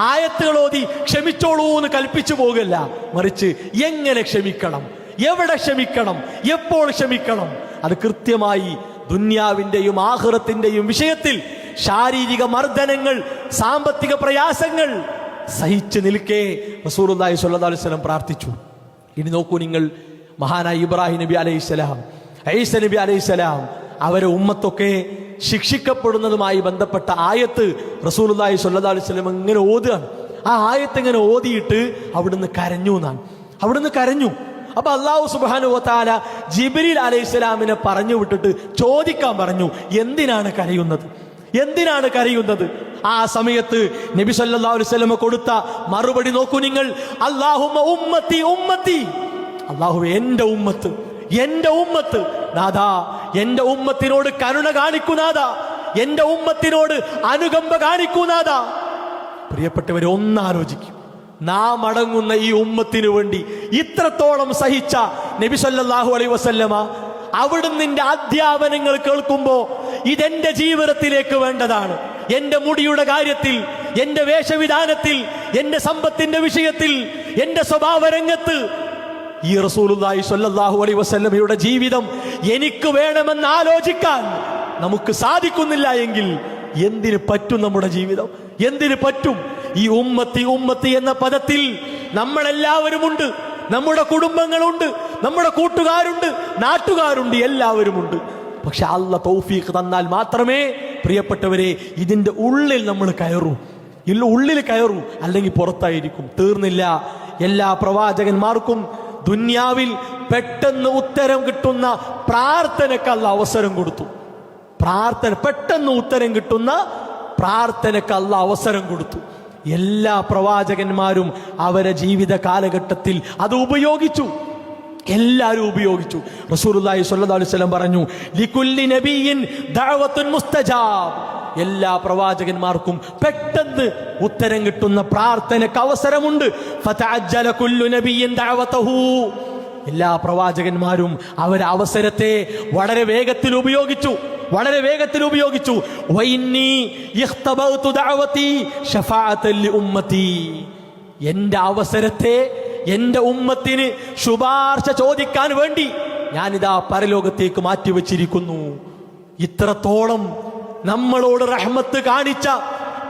ആയത്തുകൾ ഓതി ക്ഷമിച്ചോളൂ എന്ന് കൽപ്പിച്ചു പോകല്ല. മറിച്ച് എങ്ങനെ ക്ഷമിക്കണം, എവിടെ ക്ഷമിക്കണം, എപ്പോൾ ക്ഷമിക്കണം, അത് കൃത്യമായി ദുന്യാവിന്റെയും ആഖിറത്തിന്റെയും വിഷയത്തിൽ ശാരീരിക മർദ്ദനങ്ങൾ, സാമ്പത്തിക പ്രയാസങ്ങൾ സഹിച്ചു നിൽക്കേ റസൂലുള്ളാഹി സ്വല്ലല്ലാഹു അലൈഹി വസല്ലം പ്രാർത്ഥിച്ചു. ഇനി നോക്കൂ നിങ്ങൾ, മഹാനായ ഇബ്രാഹിം നബി അലൈഹിസ്സലാം, ഈസ നബി അലൈഹിസ്സലാം, അവരെ ഉമ്മത്തൊക്കെ ശിക്ഷിക്കപ്പെടുന്നതുമായി ബന്ധപ്പെട്ട ആയത്ത് റസൂലുള്ളാഹി സ്വല്ലല്ലാഹു അലൈഹി വസല്ലം ഇങ്ങനെ ഓതുകയാണ്. ആ ആയത്ത് ഇങ്ങനെ ഓതിയിട്ട് അവിടുന്ന് കരഞ്ഞു. അപ്പൊ അല്ലാഹു സുബ്ഹാനഹു വ തആല ജിബ്രീൽ അലൈഹിസ്സലാമിനെ പറഞ്ഞു വിട്ടിട്ട് ചോദിക്കാൻ പറഞ്ഞു, എന്തിനാണ് കരയുന്നത്, എന്തിനാണ് കരയുന്നത്? ആ സമയത്ത് നബി സല്ലല്ലാഹു അലൈഹി വസല്ലം കൊടുത്ത മറുപടി നോക്കൂ നിങ്ങൾ. അല്ലാഹുമ്മ ഉമ്മത്തി ഉമ്മത്തി, അല്ലാഹുവേ എൻ്റെ ഉമ്മത്ത്, എൻ്റെ ഉമ്മത്ത്. നാഥാ, എൻ്റെ ഉമ്മത്തിനോട് കരുണ കാണിക്കുന്നാഥാ, എൻ്റെ ഉമ്മത്തിനോട് അനുകമ്പ കാണിക്കുന്നാഥാ. പ്രിയപ്പെട്ടവരെ, ഒന്നാലോചിക്കും, നാം അടങ്ങുന്ന ഈ ഉമ്മത്തിനു വേണ്ടി ഇത്രത്തോളം സഹിച്ച നബി സല്ലല്ലാഹു അലൈഹി വസല്ലമ അവിടുന്ന് അധ്യാപനങ്ങൾ കേൾക്കുമ്പോ ഇതെന്റെ ജീവിതത്തിലേക്ക് വേണ്ടതാണ്, എന്റെ മുടിയുടെ കാര്യത്തിൽ, എന്റെ വേഷവിധാനത്തിൽ, എന്റെ സമ്പത്തിന്റെ വിഷയത്തിൽ, എന്റെ സ്വഭാവ രംഗത്ത് ഈ റസൂലുള്ളാഹി സ്വല്ലല്ലാഹു അലൈഹി വസല്ലമയുടെ ജീവിതം എനിക്ക് വേണമെന്ന് ആലോചിക്കാൻ നമുക്ക് സാധിക്കുന്നില്ല എങ്കിൽ എന്തിന് പറ്റും നമ്മുടെ ജീവിതം, എന്തിന് പറ്റും? ഈ ഉമ്മത്തി ഉമ്മത്തി എന്ന പദത്തിൽ നമ്മളെല്ലാവരുമുണ്ട്, നമ്മുടെ കുടുംബങ്ങളുണ്ട്, നമ്മുടെ കൂട്ടുകാരുണ്ട്, നാട്ടുകാരുണ്ട്, എല്ലാവരുമുണ്ട്. പക്ഷെ അല്ലാഹ് തൗഫീഖ് തന്നാൽ മാത്രമേ പ്രിയപ്പെട്ടവരെ ഇതിന്റെ ഉള്ളിൽ നമ്മൾ കയറൂ, ഉള്ളിൽ കയറൂ, അല്ലെങ്കിൽ പുറത്തായിരിക്കും. തീർന്നില്ല, എല്ലാ പ്രവാചകന്മാർക്കും ദുന്യാവിൽ പെട്ടെന്ന് ഉത്തരം കിട്ടുന്ന പ്രാർത്ഥനയ്ക്ക് അല്ലാഹ് അവസരം കൊടുത്തു. പ്രാർത്ഥന പെട്ടെന്ന് ഉത്തരം കിട്ടുന്ന പ്രാർത്ഥനയ്ക്ക് അല്ലാഹ് അവസരം കൊടുത്തു. എല്ലാ പ്രവാചകന്മാരും അവരുടെ ജീവിത കാലഘട്ടത്തിൽ അത് ഉപയോഗിച്ചു, എല്ലാവരും ഉപയോഗിച്ചു. റസൂലുള്ളാഹി സ്വല്ലല്ലാഹു അലൈഹി വസല്ലം പറഞ്ഞു, ലികുല്ലി നബിയിൻ ദഅവത്തുൻ മുസ്തജാബ്, എല്ലാ പ്രവാചകന്മാർക്കും പെട്ടെന്ന് ഉത്തരം കിട്ടുന്ന പ്രാർത്ഥനയ്ക്ക് അവസരമുണ്ട്. ഫതഅജ്ജല കുല്ലു നബിയിൻ ദഅവതഹു, എല്ലാ പ്രവാചകന്മാരും അവരുടെ അവസരത്തെ വളരെ വേഗത്തിൽ ഉപയോഗിച്ചു, വളരെ വേഗത്തിൽ ഉപയോഗിച്ചു. വഇന്നി ഇഖ്തബഅതു ദഅവതി ശഫാഅതൻ ലിഉമ്മതി, എൻ്റെ അവസരത്തെ എൻ്റെ ഉമ്മത്തിന് ശുപാർശ ചോദിക്കാൻ വേണ്ടി ഞാനിതാ പരലോകത്തേക്ക് മാറ്റിവെച്ചിരിക്കുന്നു. ഇത്രത്തോളം നമ്മളോട് റഹ്മത്ത് കാണിച്ച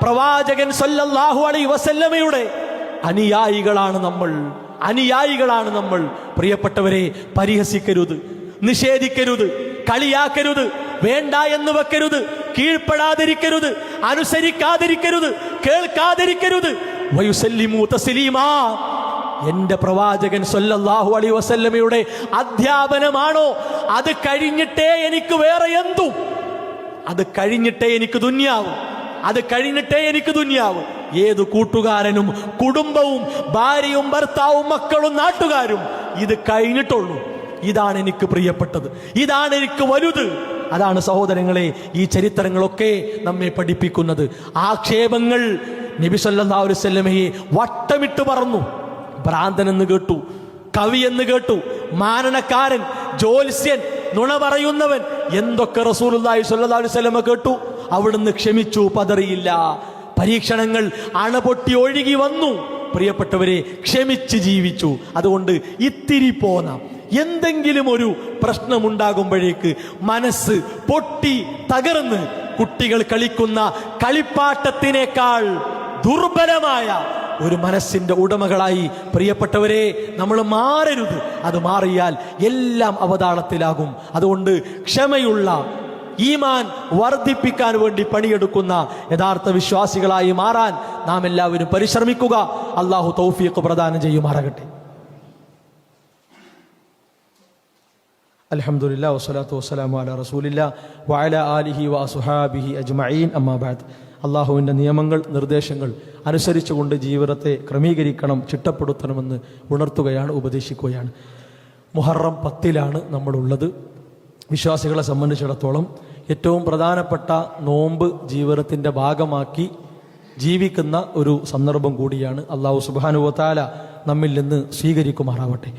പ്രവാചകൻ സല്ലല്ലാഹു അലൈഹി വസല്ലമയുടെ അനുയായികളാണ് നമ്മൾ, അനുയായികളാണ് നമ്മൾ. പ്രിയപ്പെട്ടവരെ, പരിഹസിക്കരുത്, നിഷേധിക്കരുത്, കളിയാക്കരുത്, വേണ്ട എന്ന് വെക്കരുത്, കീഴ്പ്പെടാതിരിക്കരുത്, അനുസരിക്കാതിരിക്കരുത്, കേൾക്കാതിരിക്കരുത്. വയുസല്ലിമു തസ്ലീമാ, എന്റെ പ്രവാചകൻ സല്ലല്ലാഹു അലൈഹി വസല്ലമയുടെ അധ്യാപനമാണോ അത് കഴിഞ്ഞിട്ടേ എനിക്ക് വേറെ എന്തും, അത് കഴിഞ്ഞിട്ടേ എനിക്ക് ദുന്യാവ്, അത് കഴിഞ്ഞിട്ടേ എനിക്ക് ദുന്യാവ്. ഏത് കൂട്ടുകാരനും കുടുംബവും ഭാര്യയും ഭർത്താവും മക്കളും നാട്ടുകാരും ഇത് കഴിഞ്ഞിട്ടുള്ളൂ. ഇതാണ് എനിക്ക് പ്രിയപ്പെട്ടത്, ഇതാണ് എനിക്ക് വലുത്. അതാണ് സഹോദരങ്ങളെ ഈ ചരിത്രങ്ങളൊക്കെ നമ്മെ പഠിപ്പിക്കുന്നത്. ആക്ഷേപങ്ങൾ നബി സല്ലല്ലാഹു അലൈഹി വസല്ലമയെ വട്ടമിട്ട് പറന്നു. ഭ്രാന്തൻ എന്ന് കേട്ടു, കവി എന്ന് കേട്ടു, മാരണക്കാരൻ, ജ്യോത്സ്യൻ, നുണ പറയുന്നവൻ, എന്തൊക്കെ റസൂലുള്ളാഹി സ്വല്ലല്ലാഹു അലൈഹി വസല്ലമ കേട്ടു. അവിടുന്ന് ക്ഷമിച്ചു, പതറിയില്ല. പരീക്ഷണങ്ങൾ അണപൊട്ടി ഒഴുകി വന്നു. പ്രിയപ്പെട്ടവരെ, ക്ഷമിച്ച് ജീവിച്ചു. അതുകൊണ്ട് ഇത്തിരി പോന്ന എന്തെങ്കിലും ഒരു പ്രശ്നമുണ്ടാകുമ്പോഴേക്ക് മനസ്സ് പൊട്ടി തകർന്ന് കുട്ടികൾ കളിക്കുന്ന കളിപ്പാട്ടത്തിനേക്കാൾ ദുർബലമായ ഒരു മനസ്സിന്റെ ഉടമകളായി പ്രിയപ്പെട്ടവരെ നമ്മൾ മാറരുത്. അത് മാറിയാൽ എല്ലാം അവതാളത്തിലാകും. അതുകൊണ്ട് ക്ഷമയുള്ള, ഈമാൻ വർദ്ധിപ്പിക്കാൻ വേണ്ടി പണിയെടുക്കുന്ന യഥാർത്ഥ വിശ്വാസികളായി മാറാൻ നാം എല്ലാവരും പരിശ്രമിക്കുക. അല്ലാഹു തൗഫീഖ് പ്രദാനം ചെയ്യുമാറാകട്ടെ. അൽഹംദുലില്ലാഹി വസ്സലാത്തു വസ്സലാമു അലാ റസൂലില്ലാഹി വഅലാ ആലിഹി വഅസ്ഹാബിഹി അജ്മഈൻ. അമ്മാ ബഅദ്. അള്ളാഹുവിൻ്റെ നിയമങ്ങൾ, നിർദ്ദേശങ്ങൾ അനുസരിച്ചുകൊണ്ട് ജീവിതത്തെ ക്രമീകരിക്കണം, ചിട്ടപ്പെടുത്തണമെന്ന് ഉണർത്തുകയാണ്, ഉപദേശിക്കുകയാണ്. മുഹറം 10 നമ്മളുള്ളത്. വിശ്വാസികളെ സംബന്ധിച്ചിടത്തോളം ഏറ്റവും പ്രധാനപ്പെട്ട നോമ്പ് ജീവിതത്തിൻ്റെ ഭാഗമാക്കി ജീവിക്കുന്ന ഒരു സന്ദർഭം കൂടിയാണ്. അല്ലാഹു സുബ്ഹാനഹു വ തആല നമ്മിൽ നിന്ന് സ്വീകരിക്കുമാറാവട്ടെ.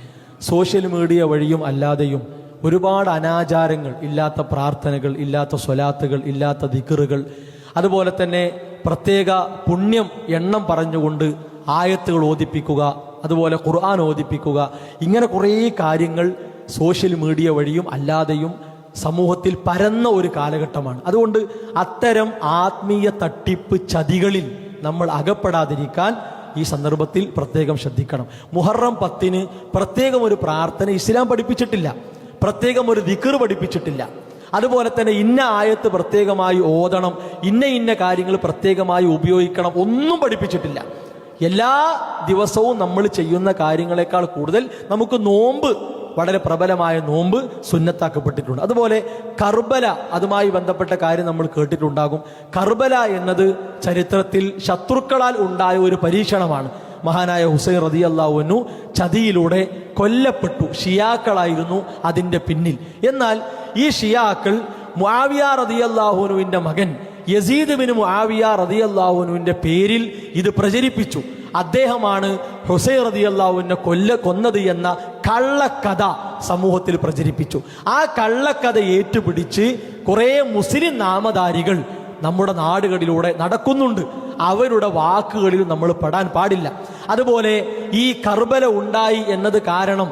സോഷ്യൽ മീഡിയ വഴിയും അല്ലാതെയും ഒരുപാട് അനാചാരങ്ങൾ, ഇല്ലാത്ത പ്രാർത്ഥനകൾ, ഇല്ലാത്ത സ്വലാത്തുകൾ, ഇല്ലാത്ത ദിക്റുകൾ, അതുപോലെ തന്നെ പ്രത്യേക പുണ്യം എണ്ണം പറഞ്ഞുകൊണ്ട് ആയത്തുകൾ ഓതിപ്പിക്കുക, അതുപോലെ ഖുർആൻ ഓതിപ്പിക്കുക, ഇങ്ങനെ കുറേ കാര്യങ്ങൾ സോഷ്യൽ മീഡിയ വഴിയും അല്ലാതെയും സമൂഹത്തിൽ പരന്ന ഒരു കാലഘട്ടമാണ്. അതുകൊണ്ട് അത്തരം ആത്മീയ തട്ടിപ്പ് ചതികളിൽ നമ്മൾ അകപ്പെടാതിരിക്കാൻ ഈ സന്ദർഭത്തിൽ പ്രത്യേകം ശ്രദ്ധിക്കണം. മുഹറം 10 പ്രത്യേകം ഒരു പ്രാർത്ഥന ഇസ്ലാം പഠിപ്പിച്ചിട്ടില്ല, പ്രത്യേകം ഒരു ദിക്ർ പഠിപ്പിച്ചിട്ടില്ല. അതുപോലെ തന്നെ ഇന്ന ആയത്ത് പ്രത്യേകമായി ഓതണം, ഇന്ന കാര്യങ്ങൾ പ്രത്യേകമായി ഉപയോഗിക്കണം, ഒന്നും പഠിപ്പിച്ചിട്ടില്ല. എല്ലാ ദിവസവും നമ്മൾ ചെയ്യുന്ന കാര്യങ്ങളെക്കാൾ കൂടുതൽ നമുക്ക് നോമ്പ്, വളരെ പ്രബലമായ നോമ്പ് സുന്നത്താക്കപ്പെട്ടിട്ടുണ്ട്. അതുപോലെ കർബല, അതുമായി ബന്ധപ്പെട്ട കാര്യം നമ്മൾ കേട്ടിട്ടുണ്ടാകും. കർബല എന്നത് ചരിത്രത്തിൽ ശത്രുക്കളാൽ ഉണ്ടായ ഒരു പരീക്ഷണമാണ്. മഹാനായ ഹുസൈൻ റളിയല്ലാഹു അൻഹു ചതിയിലൂടെ കൊല്ലപ്പെട്ടു. ഷിയാക്കളായിരുന്നു അതിൻ്റെ പിന്നിൽ. എന്നാൽ ഈ ഷിയാക്കൾ മുആവിയ റളിയല്ലാഹു അൻഹുവിൻ്റെ മകൻ യസീദ് ബിൻ മുആവിയ റളിയല്ലാഹു അൻഹുവിൻ്റെ പേരിൽ ഇത് പ്രചരിപ്പിച്ചു. അദ്ദേഹമാണ് ഹുസൈൻ റളിയല്ലാഹു അൻഹു കൊന്നത് എന്ന കള്ളക്കഥ സമൂഹത്തിൽ പ്രചരിപ്പിച്ചു. ആ കള്ളക്കഥ ഏറ്റുപിടിച്ച് കുറേ മുസ്ലിം നാമധാരികൾ നമ്മുടെ നാടുകളിലൂടെ നടക്കുന്നുണ്ട്. അവരുടെ വാക്കുകളിൽ നമ്മൾ പെടാൻ പാടില്ല. അതുപോലെ ഈ കർബല ഉണ്ടായി എന്നത് കാരണം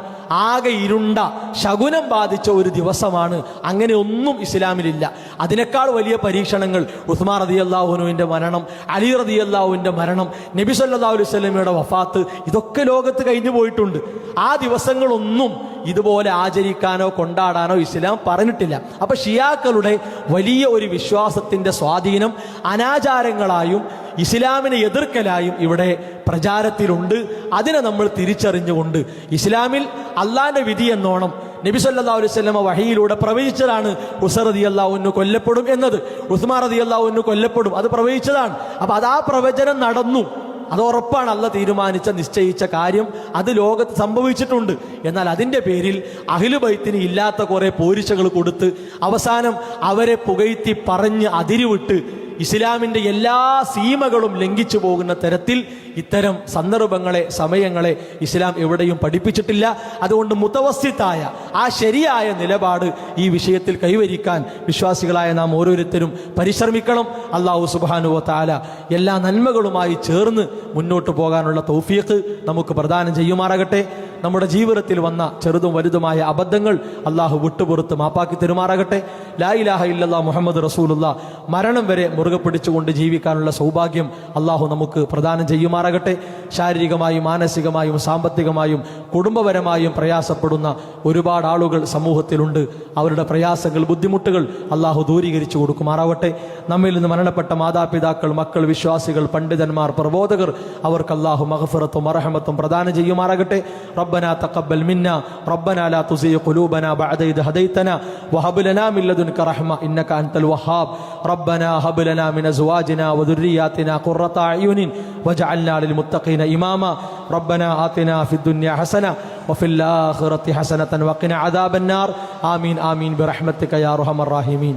ആകെ ഇരുണ്ട ശകുനം ബാധിച്ച ഒരു ദിവസമാണ്. അങ്ങനെ ഒന്നും ഇസ്ലാമിലില്ല. അതിനേക്കാൾ വലിയ പരീക്ഷണങ്ങൾ ഉസ്മാൻ റളിയല്ലാഹു അൻഹുവിൻ്റെ മരണം, അലി റളിയല്ലാഹുവിൻ്റെ മരണം, നബി സല്ലല്ലാഹു അലൈഹി വസല്ലമയുടെ വഫാത്ത്, ഇതൊക്കെ ലോകത്ത് കഴിഞ്ഞു പോയിട്ടുണ്ട്. ആ ദിവസങ്ങളൊന്നും ഇതുപോലെ ആചരിക്കാനോ കൊണ്ടാടാനോ ഇസ്ലാം പറഞ്ഞിട്ടില്ല. അപ്പൊ ഷിയാക്കളുടെ വലിയ ഒരു വിശ്വാസത്തിന്റെ സ്വാധീനം അനാചാരങ്ങളായും ഇസ്ലാമിനെ എതിർക്കലായും ഇവിടെ പ്രചാരത്തിലുണ്ട്. അതിനെ നമ്മൾ തിരിച്ചറിഞ്ഞുകൊണ്ട് ഇസ്ലാമിൽ അള്ളാന്റെ വിധി എന്നോണം നബി സല്ലല്ലാഹു അലൈഹി വസല്ലമ വഹിയിലൂടെ പ്രവചിച്ചതാണ് ഹുസൈൻ റളിയല്ലാഹു അൻഹു കൊല്ലപ്പെടും എന്നത്. ഉസ്മാൻ റളിയല്ലാഹു അൻഹു കൊല്ലപ്പെടും, അത് പ്രവചിച്ചതാണ്. അപ്പൊ അത് ആ പ്രവചനം നടന്നു. അത് ഉറപ്പാണ്. അള്ളാഹ് തീരുമാനിച്ച നിശ്ചയിച്ച കാര്യം അത് ലോകത്ത് സംഭവിച്ചിട്ടുണ്ട്. എന്നാൽ അതിൻ്റെ പേരിൽ അഹ്ലു ബൈത്തിന് ഇല്ലാത്ത കുറെ പോരിശകൾ കൊടുത്ത് അവസാനം അവരെ പുകഴ്ത്തി പറഞ്ഞ് അതിരുവിട്ട് ഇസ്ലാമിൻ്റെ എല്ലാ സീമകളും ലംഘിച്ചു പോകുന്ന തരത്തിൽ ഇത്തരം സന്ദർഭങ്ങളെ, സമയങ്ങളെ ഇസ്ലാം എവിടെയും പഠിപ്പിച്ചിട്ടില്ല. അതുകൊണ്ട് മുതവസ്സിത്തായ ആ ശരിയായ നിലപാട് ഈ വിഷയത്തിൽ കൈവരിക്കാൻ വിശ്വാസികളായ നാം ഓരോരുത്തരും പരിശ്രമിക്കണം. അല്ലാഹു സുബ്ഹാനഹു വ തആല എല്ലാ നന്മകളുമായി ചേർന്ന് മുന്നോട്ട് പോകാനുള്ള തൗഫീഖ് നമുക്ക് പ്രദാനം ചെയ്യുമാറാകട്ടെ. നമ്മുടെ ജീവിതത്തിൽ വന്ന ചെറുതും വലുതുമായ അബദ്ധങ്ങൾ അള്ളാഹു വിട്ടുപുറത്ത് മാപ്പാക്കി തരുമാറാകട്ടെ. ലാ ഇലാഹ ഇല്ലല്ലാഹ് മുഹമ്മദ് റസൂലുള്ളാഹ് മരണം വരെ മുറുകെ പിടിച്ചുകൊണ്ട് ജീവിക്കാനുള്ള സൗഭാഗ്യം അള്ളാഹു നമുക്ക് പ്രദാനം ചെയ്യുമാറാകട്ടെ. ശാരീരികമായും മാനസികമായും സാമ്പത്തികമായും കുടുംബപരമായും പ്രയാസപ്പെടുന്ന ഒരുപാട് ആളുകൾ സമൂഹത്തിലുണ്ട്. അവരുടെ പ്രയാസങ്ങൾ, ബുദ്ധിമുട്ടുകൾ അള്ളാഹു ദൂരീകരിച്ചു കൊടുക്കുമാറാവട്ടെ. നമ്മിൽ നിന്ന് മരണപ്പെട്ട മാതാപിതാക്കൾ, മക്കൾ, വിശ്വാസികൾ, പണ്ഡിതന്മാർ, പ്രബോധകർ, അവർക്ക് അള്ളാഹു മഗ്ഫിറത്തും റഹ്മത്തും പ്രദാനം ചെയ്യുമാറാകട്ടെ. ربنا تقبل منا ربنا لا تزغ قلوبنا بعد إذ هديتنا وهب لنا من لدنك رحمة إنك أنت الوهاب ربنا هب لنا من أزواجنا وذرياتنا قرة أعين واجعلنا للمتقين إماما ربنا آتنا في الدنيا حسنة وفي الآخرة حسنة وقنا عذاب النار آمين آمين برحمتك يا أرحم الراحمين.